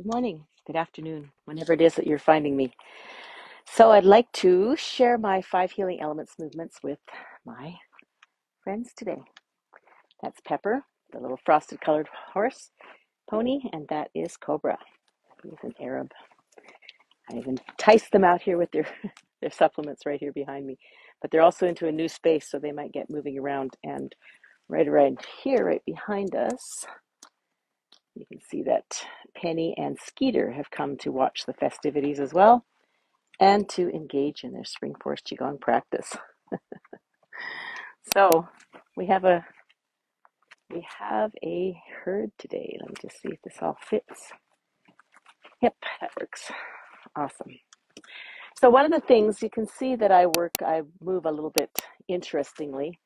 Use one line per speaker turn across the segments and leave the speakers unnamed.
Good morning, good afternoon, whenever it is that you're finding me. So I'd like to share my 5 healing elements movements with my friends today. That's Pepper, the little frosted colored horse pony, and that is Cobra. He's an Arab. I've enticed them out here with their, their supplements right here behind me. But they're also into a new space, so they might get moving around. And right around here, right behind us, you can see that Penny and Skeeter have come to watch the festivities as well, and to engage in their spring force Qigong practice. So we have a herd today. Let me just see if this all fits. Yep, that works. Awesome. So one of the things you can see that I move a little bit interestingly.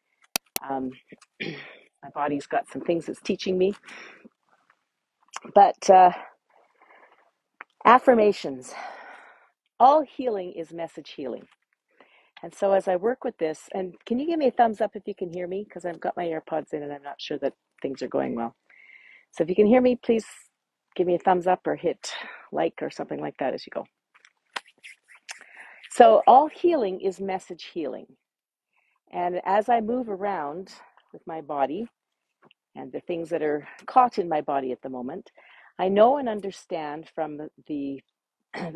My body's got some things it's teaching me, but affirmations. All healing is message healing. And so as I work with this, and can you give me a thumbs up if you can hear me? Because I've got my AirPods in and I'm not sure that things are going well. So if you can hear me, please give me a thumbs up or hit like or something like that as you go. So all healing is message healing. And as I move around with my body and the things that are caught in my body at the moment, I know and understand from the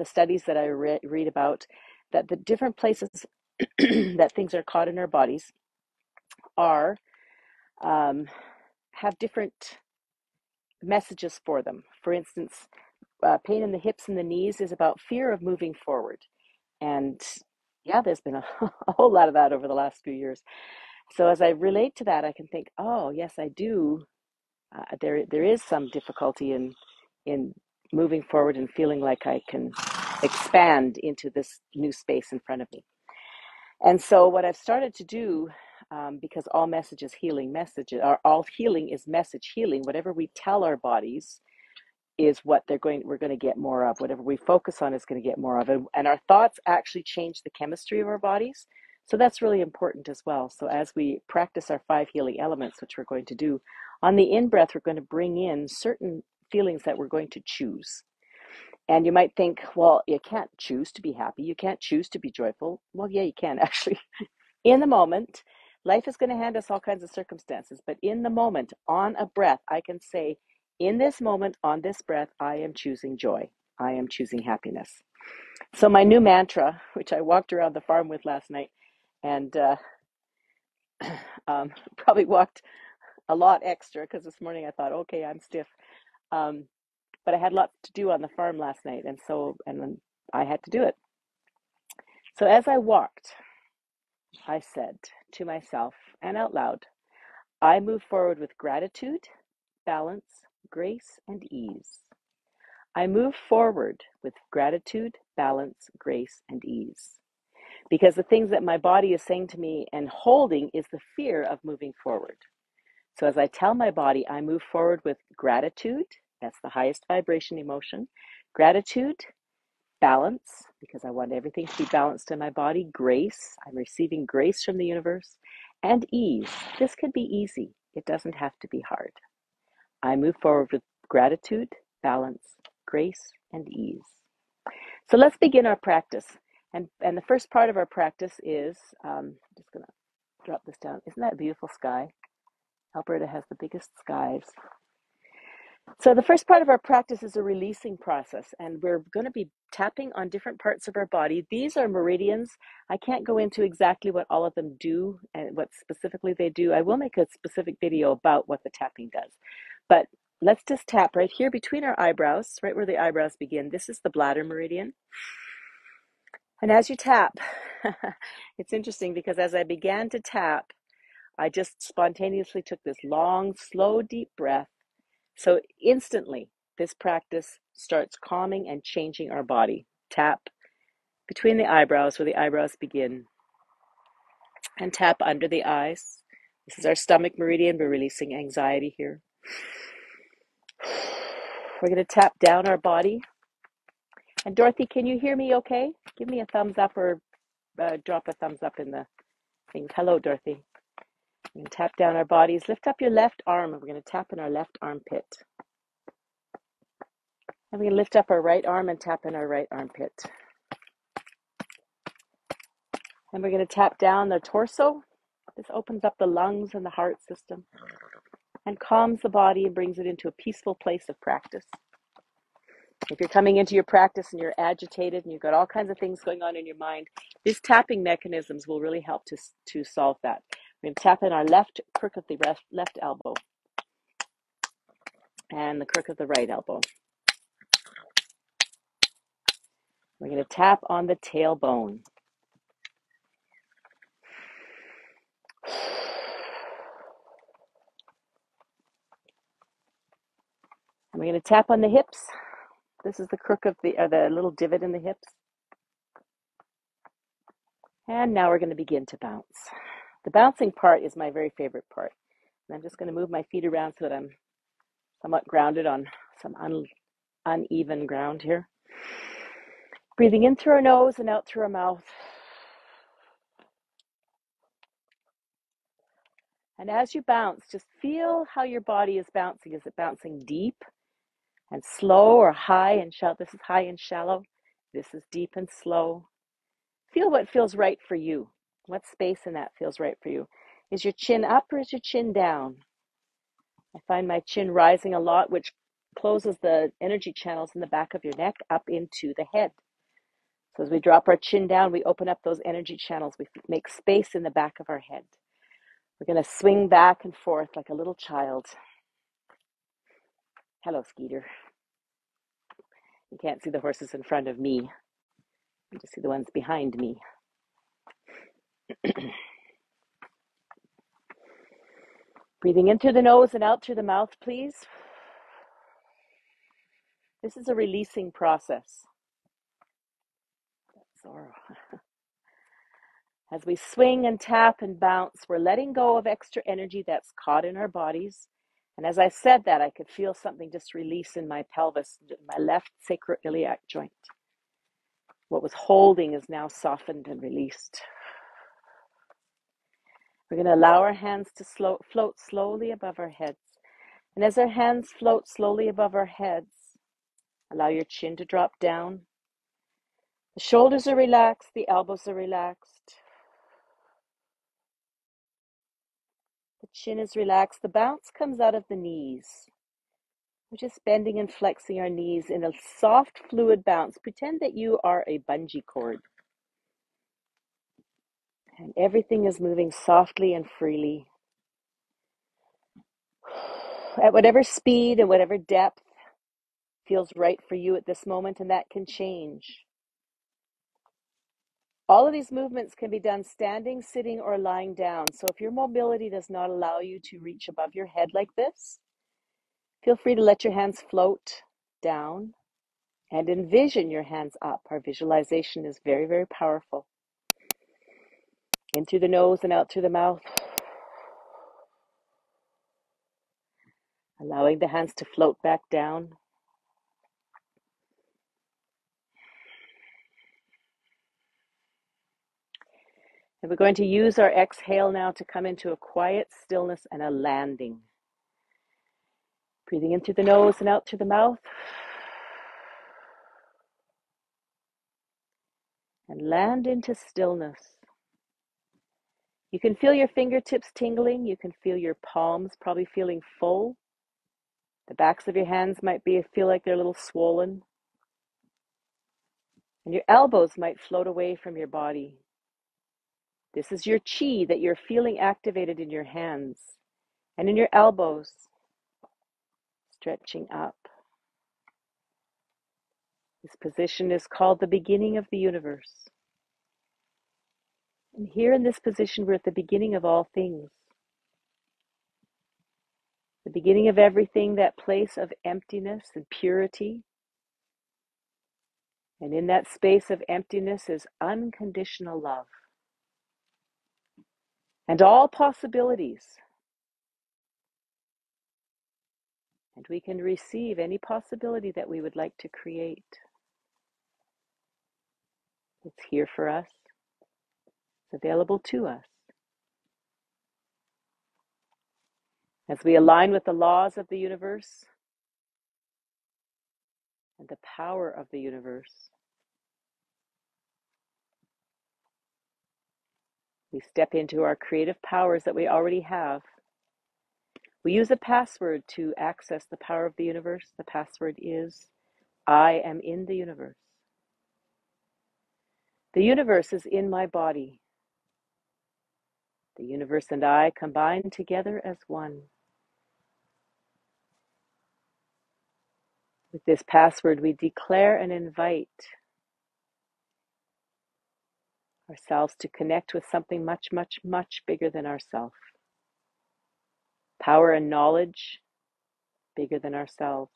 studies that I read about that the different places that things are caught in our bodies are have different messages for them. For instance, pain in the hips and the knees is about fear of moving forward. And yeah, there's been a whole lot of that over the last few years. So as I relate to that, I can think, oh, yes, I do. There is some difficulty in moving forward and feeling like I can expand into this new space in front of me. And so what I've started to do, because all message is healing messages, or all healing is message healing, whatever we tell our bodies is what we're going to get more of. Whatever we focus on is going to get more of. And our thoughts actually change the chemistry of our bodies. So that's really important as well. So as we practice our 5 healing elements, which we're going to do, on the in-breath, we're going to bring in certain feelings that we're going to choose. And you might think, well, you can't choose to be happy. You can't choose to be joyful. Well, yeah, you can actually. In the moment, life is going to hand us all kinds of circumstances. But in the moment, on a breath, I can say, in this moment, on this breath, I am choosing joy. I am choosing happiness. So my new mantra, which I walked around the farm with last night, and probably walked a lot extra because this morning I thought, okay, I'm stiff. But I had lots to do on the farm last night, and then I had to do it. So as I walked, I said to myself and out loud, I move forward with gratitude, balance, grace, and ease. I move forward with gratitude, balance, grace, and ease. Because the things that my body is saying to me and holding is the fear of moving forward. So as I tell my body, I move forward with gratitude, that's the highest vibration emotion, gratitude, balance, because I want everything to be balanced in my body, grace, I'm receiving grace from the universe, and ease. This could be easy. It doesn't have to be hard. I move forward with gratitude, balance, grace, and ease. So let's begin our practice. And the first part of our practice is, I'm just going to drop this down. Isn't that a beautiful sky? Alberta has the biggest skies. So the first part of our practice is a releasing process, and we're going to be tapping on different parts of our body. These are meridians. I can't go into exactly what all of them do and what specifically they do. I will make a specific video about what the tapping does. But let's just tap right here between our eyebrows, right where the eyebrows begin. This is the bladder meridian. And as you tap, it's interesting because as I began to tap, I just spontaneously took this long, slow, deep breath. So instantly, this practice starts calming and changing our body. Tap between the eyebrows where the eyebrows begin, and tap under the eyes. This is our stomach meridian. We're releasing anxiety here. We're going to tap down our body. And Dorothy, can you hear me okay? Give me a thumbs up or drop a thumbs up in the things. Hello, Dorothy. We're going to tap down our bodies. Lift up your left arm, and we're going to tap in our left armpit. And we're going to lift up our right arm and tap in our right armpit. And we're going to tap down the torso. This opens up the lungs and the heart system and calms the body and brings it into a peaceful place of practice. If you're coming into your practice and you're agitated and you've got all kinds of things going on in your mind, these tapping mechanisms will really help to solve that. We're going to tap in our left crook of the left elbow and the crook of the right elbow. We're going to tap on the tailbone. And we're going to tap on the hips. This is the crook of the little divot in the hips. And now we're going to begin to bounce. The bouncing part is my very favorite part. And I'm just going to move my feet around so that I'm somewhat grounded on some uneven ground here. Breathing in through our nose and out through our mouth. And as you bounce, just feel how your body is bouncing. Is it bouncing deep and slow or high and shallow? This is high and shallow. This is deep and slow. Feel what feels right for you. What space in that feels right for you? Is your chin up or is your chin down? I find my chin rising a lot, which closes the energy channels in the back of your neck up into the head. So as we drop our chin down, we open up those energy channels. We make space in the back of our head. We're going to swing back and forth like a little child. Hello, Skeeter. You can't see the horses in front of me. You just see the ones behind me. Breathing in through the nose and out through the mouth, please. This is a releasing process. As we swing and tap and bounce, we're letting go of extra energy that's caught in our bodies. And as I said that, I could feel something just release in my pelvis, my left sacroiliac joint. What was holding is now softened and released. We're going to allow our hands to float slowly above our heads. And as our hands float slowly above our heads, allow your chin to drop down. The shoulders are relaxed, the elbows are relaxed. The chin is relaxed. The bounce comes out of the knees. We're just bending and flexing our knees in a soft, fluid bounce. Pretend that you are a bungee cord. And everything is moving softly and freely. At whatever speed and whatever depth feels right for you at this moment, and that can change. All of these movements can be done standing, sitting, or lying down. So if your mobility does not allow you to reach above your head like this, feel free to let your hands float down and envision your hands up. Our visualization is very, very powerful. In through the nose and out through the mouth. Allowing the hands to float back down. And we're going to use our exhale now to come into a quiet stillness and a landing. Breathing in through the nose and out through the mouth. And land into stillness. You can feel your fingertips tingling. You can feel your palms probably feeling full. The backs of your hands might feel like they're a little swollen. And your elbows might float away from your body. This is your chi that you're feeling activated in your hands and in your elbows, stretching up. This position is called the beginning of the universe. And here in this position, we're at the beginning of all things. The beginning of everything, that place of emptiness and purity. And in that space of emptiness is unconditional love. And all possibilities. And we can receive any possibility that we would like to create. It's here for us. It's available to us. As we align with the laws of the universe, and the power of the universe. We step into our creative powers that we already have. We use a password to access the power of the universe. The password is, I am in the universe. The universe is in my body. The universe and I combine together as one. With this password, we declare and invite ourselves to connect with something much, much, much bigger than ourselves. Power and knowledge bigger than ourselves.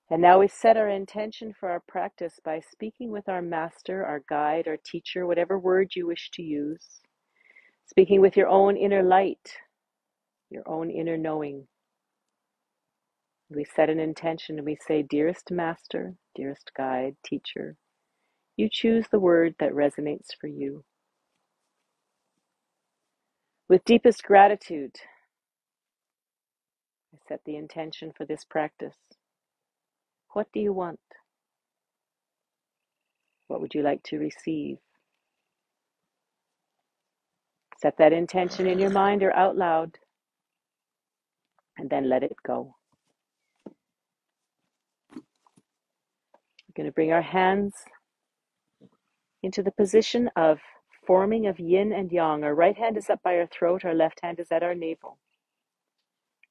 And now we set our intention for our practice by speaking with our master, our guide, our teacher, whatever word you wish to use. Speaking with your own inner light, your own inner knowing. We set an intention and we say, dearest master, dearest guide, teacher, you choose the word that resonates for you. With deepest gratitude, I set the intention for this practice. What do you want? What would you like to receive? Set that intention in your mind or out loud, and then let it go. We're going to bring our hands into the position of forming of yin and yang. Our right hand is up by our throat, our left hand is at our navel.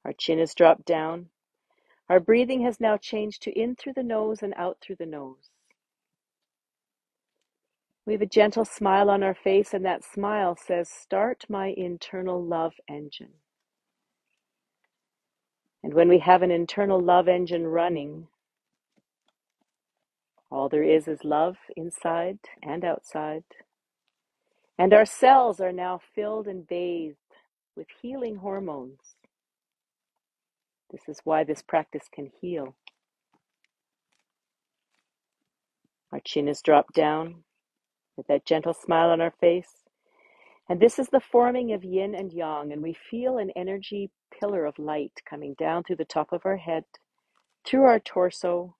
Our chin is dropped down. Our breathing has now changed to in through the nose and out through the nose. We have a gentle smile on our face, and that smile says, start my internal love engine. And when we have an internal love engine running, all there is love inside and outside. And our cells are now filled and bathed with healing hormones. This is why this practice can heal. Our chin is dropped down with that gentle smile on our face. And this is the forming of yin and yang, and we feel an energy pillar of light coming down through the top of our head, through our torso,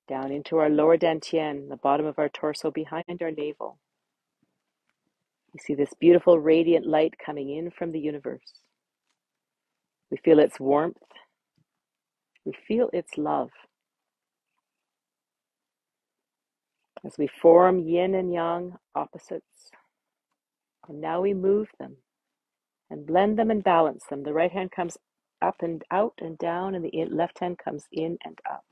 down into our lower dantian, the bottom of our torso behind our navel. We see this beautiful radiant light coming in from the universe. We feel its warmth. We feel its love. As we form yin and yang opposites, and now we move them and blend them and balance them. The right hand comes up and out and down, and the left hand comes in and up.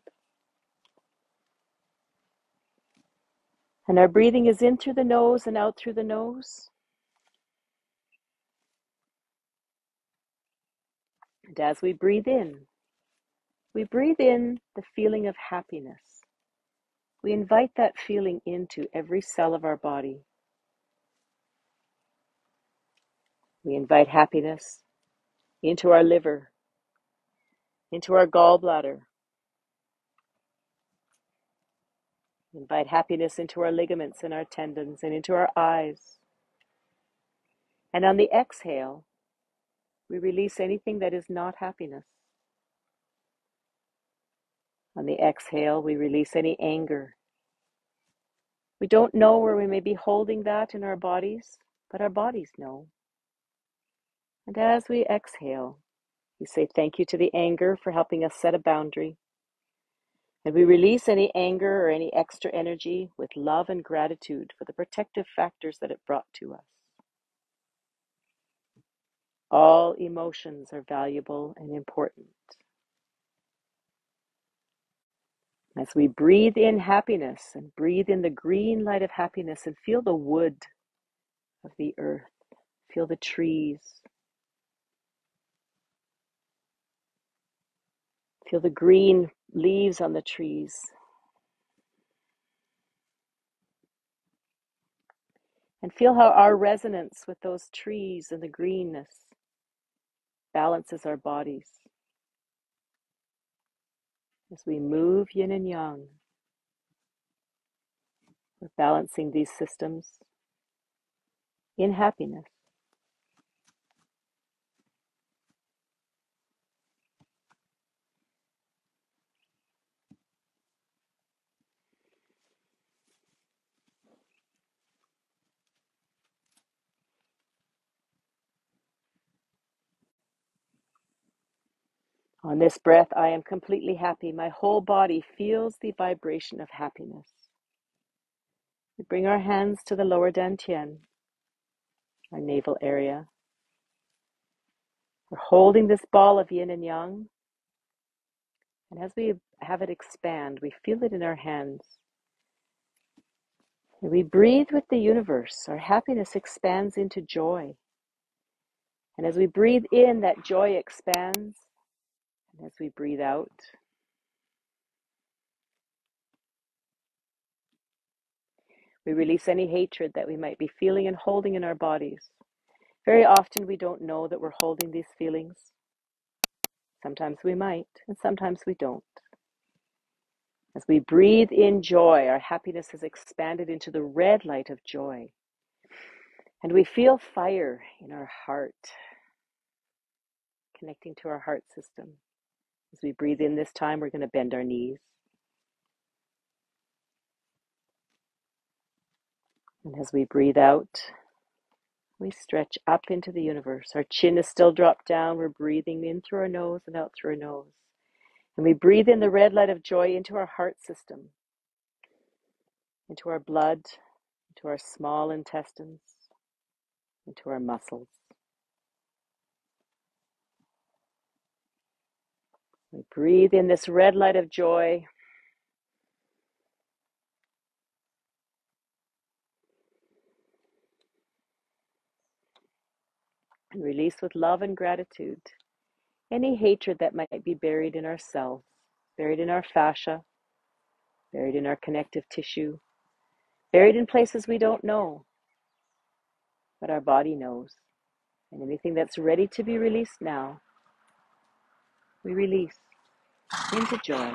And our breathing is in through the nose and out through the nose. And as we breathe in the feeling of happiness. We invite that feeling into every cell of our body. We invite happiness into our liver, into our gallbladder. We invite happiness into our ligaments and our tendons and into our eyes. And on the exhale, we release anything that is not happiness. On the exhale, we release any anger. We don't know where we may be holding that in our bodies, but our bodies know. And as we exhale, we say thank you to the anger for helping us set a boundary. And we release any anger or any extra energy with love and gratitude for the protective factors that it brought to us. All emotions are valuable and important. As we breathe in happiness and breathe in the green light of happiness and feel the wood of the earth, feel the trees, feel the green leaves on the trees. And feel how our resonance with those trees and the greenness balances our bodies. As we move yin and yang, we're balancing these systems in happiness. On this breath, I am completely happy. My whole body feels the vibration of happiness. We bring our hands to the lower dantian, our navel area. We're holding this ball of yin and yang, and as we have it expand, we feel it in our hands. And we breathe with the universe. Our happiness expands into joy. And as we breathe in, that joy expands. And as we breathe out, we release any hatred that we might be feeling and holding in our bodies. Very often we don't know that we're holding these feelings. Sometimes we might, and sometimes we don't. As we breathe in joy, our happiness has expanded into the red light of joy. And we feel fire in our heart, connecting to our heart system. As we breathe in this time, we're going to bend our knees. And as we breathe out, we stretch up into the universe. Our chin is still dropped down. We're breathing in through our nose and out through our nose. And we breathe in the red light of joy into our heart system, into our blood, into our small intestines, into our muscles. We breathe in this red light of joy. And release with love and gratitude any hatred that might be buried in our cells, buried in our fascia, buried in our connective tissue, buried in places we don't know, but our body knows. And anything that's ready to be released now, we release into joy.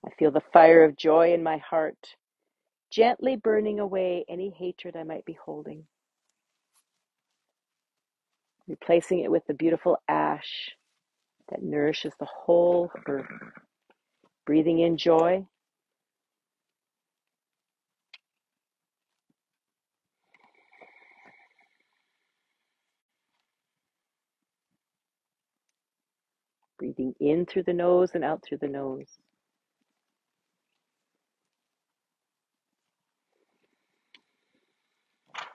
I feel the fire of joy in my heart, gently burning away any hatred I might be holding, replacing it with the beautiful ash that nourishes the whole earth. Breathing in joy, breathing in through the nose and out through the nose.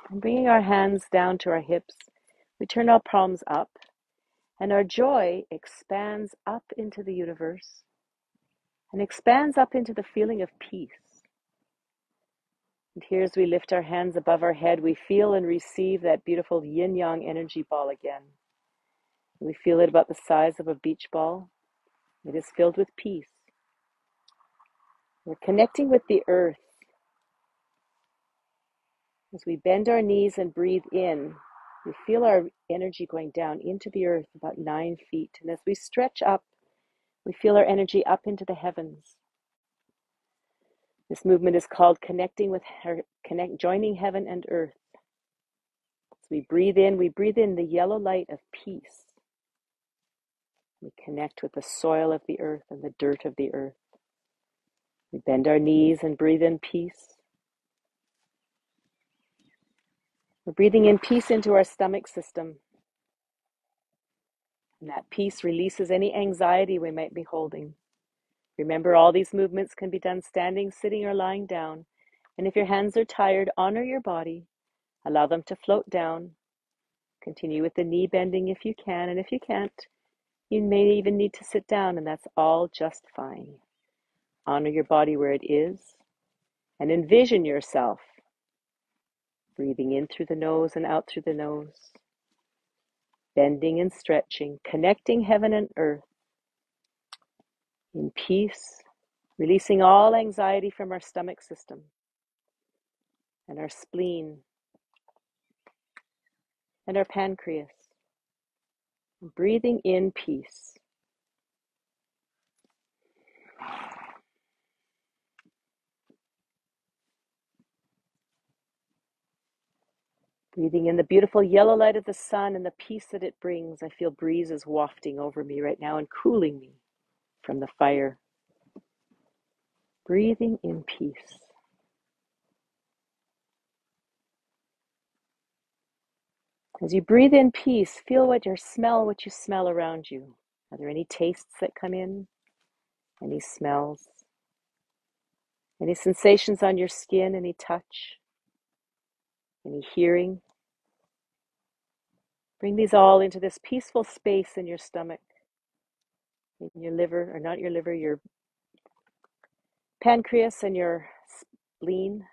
And bringing our hands down to our hips, we turn our palms up, and our joy expands up into the universe and expands up into the feeling of peace. And here, as we lift our hands above our head, we feel and receive that beautiful yin-yang energy ball again. We feel it about the size of a beach ball. It is filled with peace. We're connecting with the earth. As we bend our knees and breathe in, we feel our energy going down into the earth about 9 feet. And as we stretch up, we feel our energy up into the heavens. This movement is called joining heaven and earth. As we breathe in the yellow light of peace. We connect with the soil of the earth and the dirt of the earth. We bend our knees and breathe in peace. We're breathing in peace into our stomach system. And that peace releases any anxiety we might be holding. Remember, all these movements can be done standing, sitting, or lying down. And if your hands are tired, honor your body. Allow them to float down. Continue with the knee bending if you can. And if you can't, you may even need to sit down, and that's all just fine. Honor your body where it is. And envision yourself breathing in through the nose and out through the nose. Bending and stretching, connecting heaven and earth in peace, releasing all anxiety from our stomach system and our spleen and our pancreas. Breathing in peace. Breathing in the beautiful yellow light of the sun and the peace that it brings. I feel breezes wafting over me right now and cooling me from the fire. breathing in peace. As you breathe in peace, feel what you smell around you. Are there any tastes that come in? Any smells? Any sensations on your skin? Any touch? Any hearing? Bring these all into this peaceful space in your stomach, in your liver, or not your liver, your pancreas and your spleen.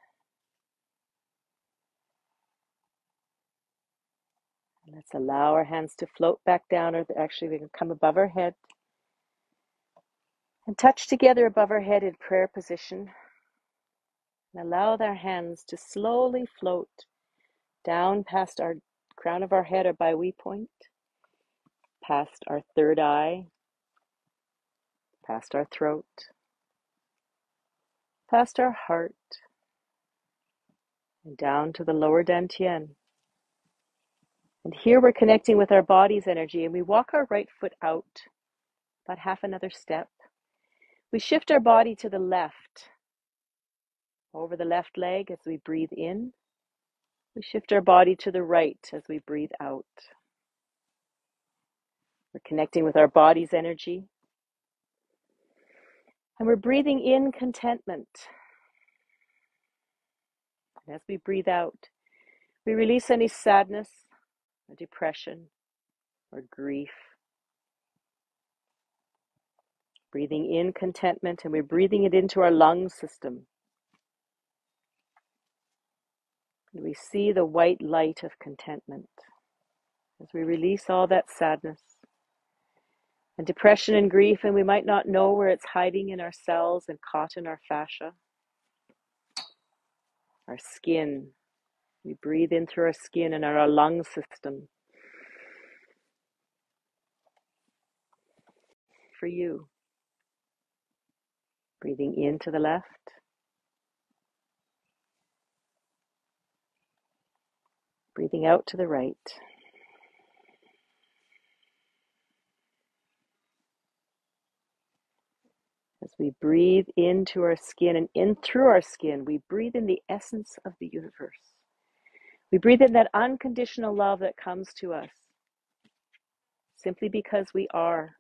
And let's allow our hands to float back down, or actually they can come above our head and touch together above our head in prayer position. And allow our hands to slowly float down past our crown of our head or biwee point, past our third eye, past our throat, past our heart, and down to the lower dantian. And here we're connecting with our body's energy, and we walk our right foot out about half another step. We shift our body to the left, over the left leg as we breathe in. We shift our body to the right as we breathe out. We're connecting with our body's energy. And we're breathing in contentment. And as we breathe out, we release any sadness or depression or grief. Breathing in contentment, and we're breathing it into our lung system. And we see the white light of contentment as we release all that sadness and depression and grief, and we might not know where it's hiding in our cells and caught in our fascia, our skin. We breathe in through our skin and our lung system. For you, breathing into the left, breathing out to the right. As we breathe into our skin and in through our skin, we breathe in the essence of the universe. We breathe in that unconditional love that comes to us simply because we are.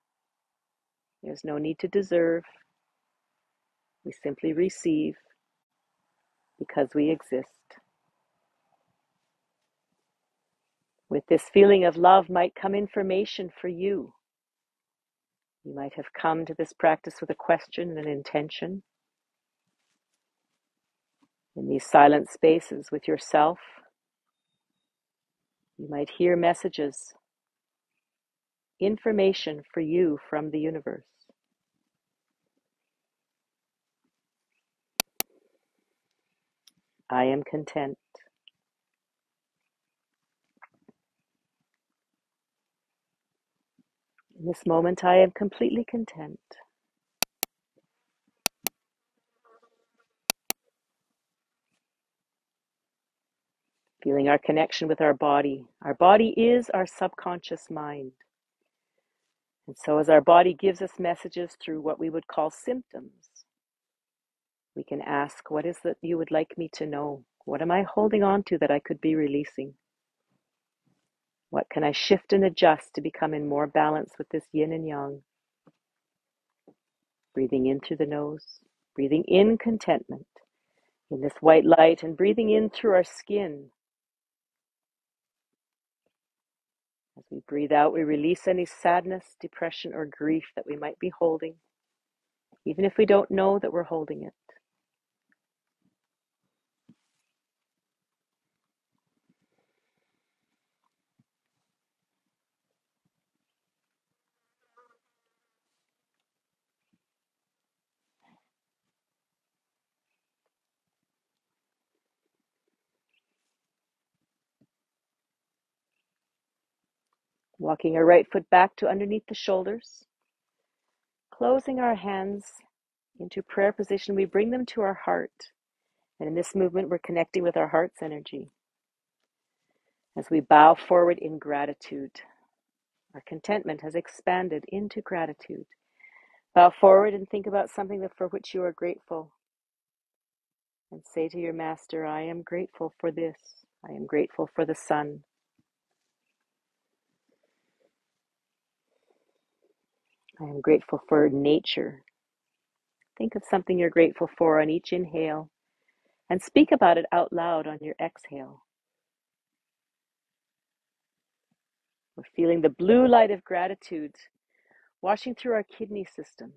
There's no need to deserve. We simply receive because we exist. With this feeling of love might come information for you. You might have come to this practice with a question and an intention. In these silent spaces with yourself, you might hear messages, information for you from the universe. I am content. In this moment, I am completely content. Feeling our connection with our body. Our body is our subconscious mind. And so as our body gives us messages through what we would call symptoms, we can ask, what is it you would like me to know? What am I holding on to that I could be releasing? What can I shift and adjust to become in more balance with this yin and yang? Breathing in through the nose, breathing in contentment, in this white light, and breathing in through our skin. As we breathe out, we release any sadness, depression, or grief that we might be holding, even if we don't know that we're holding it. Walking our right foot back to underneath the shoulders, closing our hands into prayer position, we bring them to our heart. And in this movement, we're connecting with our heart's energy. As we bow forward in gratitude, our contentment has expanded into gratitude. Bow forward and think about something for which you are grateful. And say to your master, I am grateful for this. I am grateful for the sun. I am grateful for nature. Think of something you're grateful for on each inhale and speak about it out loud on your exhale. We're feeling the blue light of gratitude washing through our kidney system,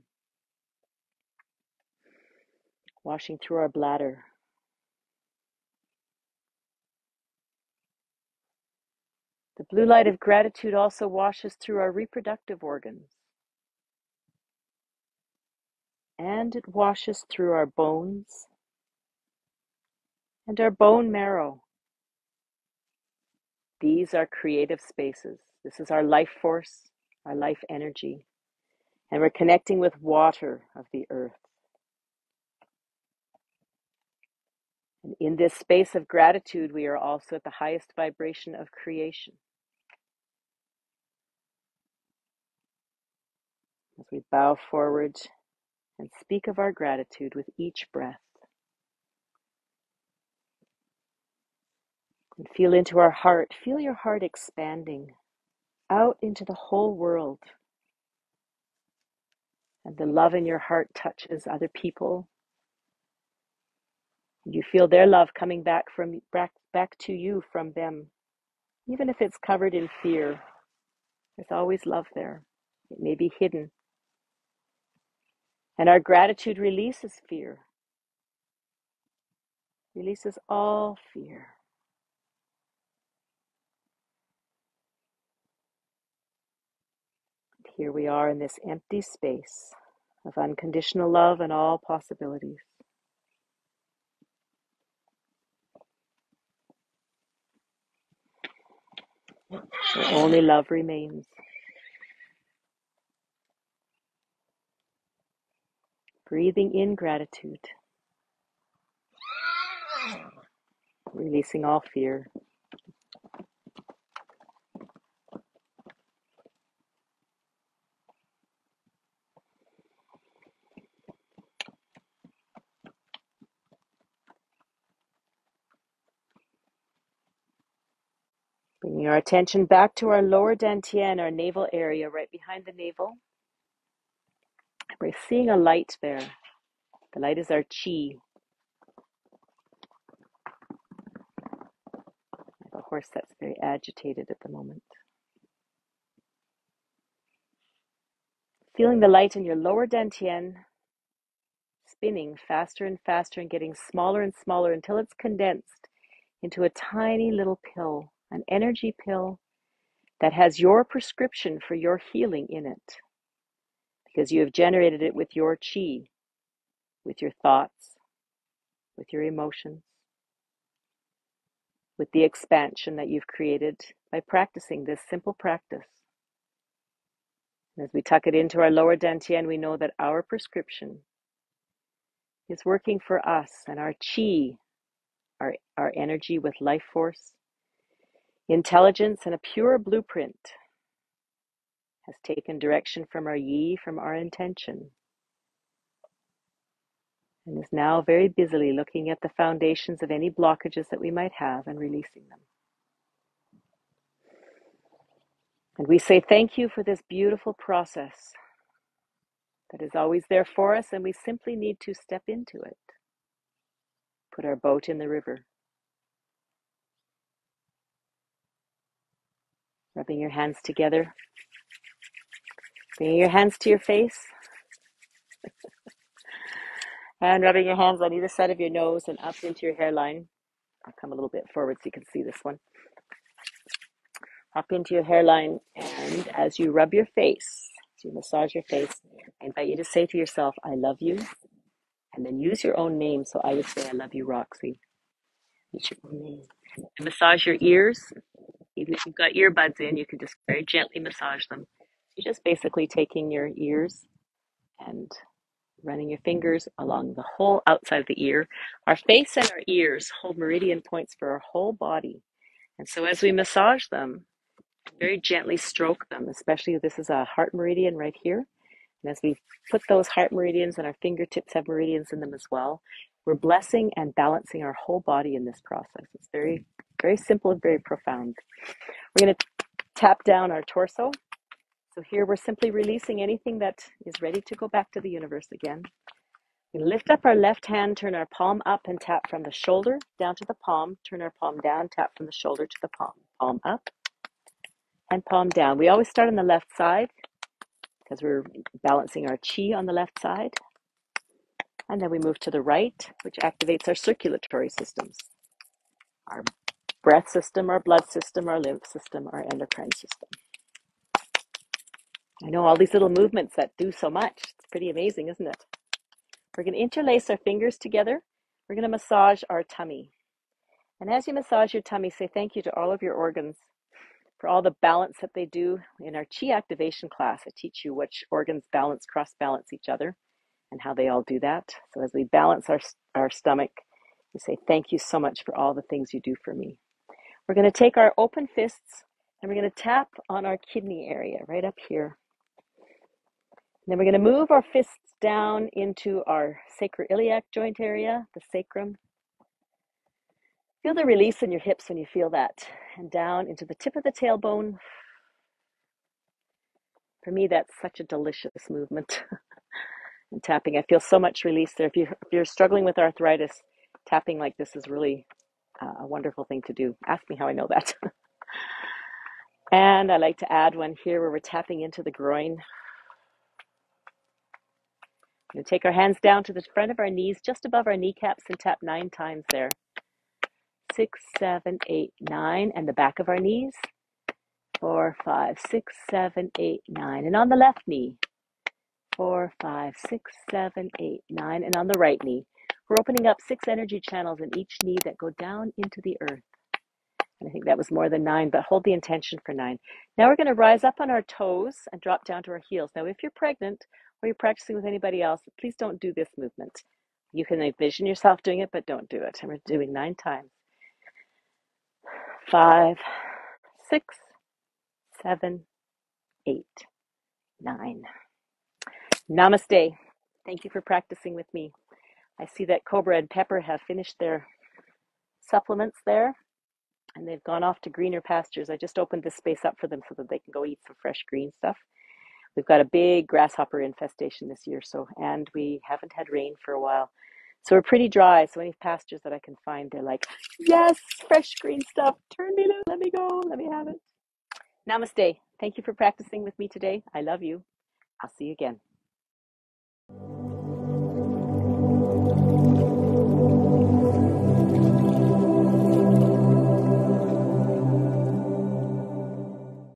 washing through our bladder. The blue light of gratitude also washes through our reproductive organs. And it washes through our bones and our bone marrow. These are creative spaces. This is our life force, our life energy. And we're connecting with water of the earth. And in this space of gratitude, we are also at the highest vibration of creation. As we bow forward and speak of our gratitude with each breath. And feel into our heart. Feel your heart expanding out into the whole world. And the love in your heart touches other people. And you feel their love coming back to you from them. Even if it's covered in fear, there's always love there. It may be hidden. And our gratitude releases fear. Releases all fear. Here we are in this empty space of unconditional love and all possibilities. Where only love remains. Breathing in gratitude. Releasing all fear. Bringing our attention back to our lower dantian, our navel area, right behind the navel. We're seeing a light there. The light is our chi. I have a horse that's very agitated at the moment. Feeling the light in your lower dantian, spinning faster and faster and getting smaller and smaller until it's condensed into a tiny little pill, an energy pill that has your prescription for your healing in it, because you have generated it with your chi, with your thoughts, with your emotions, with the expansion that you've created by practicing this simple practice. And as we tuck it into our lower dantian, we know that our prescription is working for us, and our chi, our energy with life force, intelligence, and a pure blueprint has taken direction from our yi, from our intention, and is now very busily looking at the foundations of any blockages that we might have and releasing them. And we say thank you for this beautiful process that is always there for us, and we simply need to step into it. Put our boat in the river. Rubbing your hands together. Bringing your hands to your face. And rubbing your hands on either side of your nose and up into your hairline. I'll come a little bit forward so you can see this one. Up into your hairline, and as you rub your face, as you massage your face, I invite you to say to yourself, I love you, and then use your own name. So I would say, I love you, Roxy. Use your own name. And massage your ears. Even if you've got earbuds in, you can just very gently massage them. You're just basically taking your ears and running your fingers along the whole outside of the ear. Our face and our ears hold meridian points for our whole body. And so as we massage them, very gently stroke them, especially this is a heart meridian right here. And as we put those heart meridians, and our fingertips have meridians in them as well, We're blessing and balancing our whole body in this process. It's very, very simple and very profound. We're going to tap down our torso. So here we're simply releasing anything that is ready to go back to the universe again. We lift up our left hand, turn our palm up and tap from the shoulder down to the palm. Turn our palm down, tap from the shoulder to the palm. Palm up and palm down. We always start on the left side because we're balancing our chi on the left side. And then we move to the right, which activates our circulatory systems, our breath system, our blood system, our lymph system, our endocrine system. I know all these little movements that do so much. It's pretty amazing, isn't it? We're going to interlace our fingers together. We're going to massage our tummy. And as you massage your tummy, say thank you to all of your organs for all the balance that they do. In our Qi activation class, I teach you which organs balance, cross-balance each other and how they all do that. So as we balance our stomach, we say thank you so much for all the things you do for me. We're going to take our open fists and we're going to tap on our kidney area right up here. And then we're going to move our fists down into our sacroiliac joint area, the sacrum. Feel the release in your hips when you feel that. And down into the tip of the tailbone. For me, that's such a delicious movement. And tapping, I feel so much release there. If you're struggling with arthritis, tapping like this is really a wonderful thing to do. Ask me how I know that. And I like to add one here where we're tapping into the groin. We're going to take our hands down to the front of our knees, just above our kneecaps, and tap 9 times there. 6, 7, 8, 9, and the back of our knees. 4, 5, 6, 7, 8, 9, and on the left knee. 4, 5, 6, 7, 8, 9, and on the right knee. We're opening up 6 energy channels in each knee that go down into the earth. And I think that was more than 9, but hold the intention for 9. Now we're going to rise up on our toes and drop down to our heels. Now, if you're pregnant or you're practicing with anybody else, please don't do this movement. You can envision yourself doing it, but don't do it. And we're doing 9 times. 5, 6, 7, 8, 9. Namaste. Thank you for practicing with me. I see that Cobra and Pepper have finished their supplements there, and they've gone off to greener pastures. I just opened this space up for them so that they can go eat some fresh green stuff. We've got a big grasshopper infestation this year, and we haven't had rain for a while. So we're pretty dry. So any pastures that I can find, they're like, yes, fresh green stuff. Turn me loose. Let me go. Let me have it. Namaste. Thank you for practicing with me today. I love you. I'll see you again.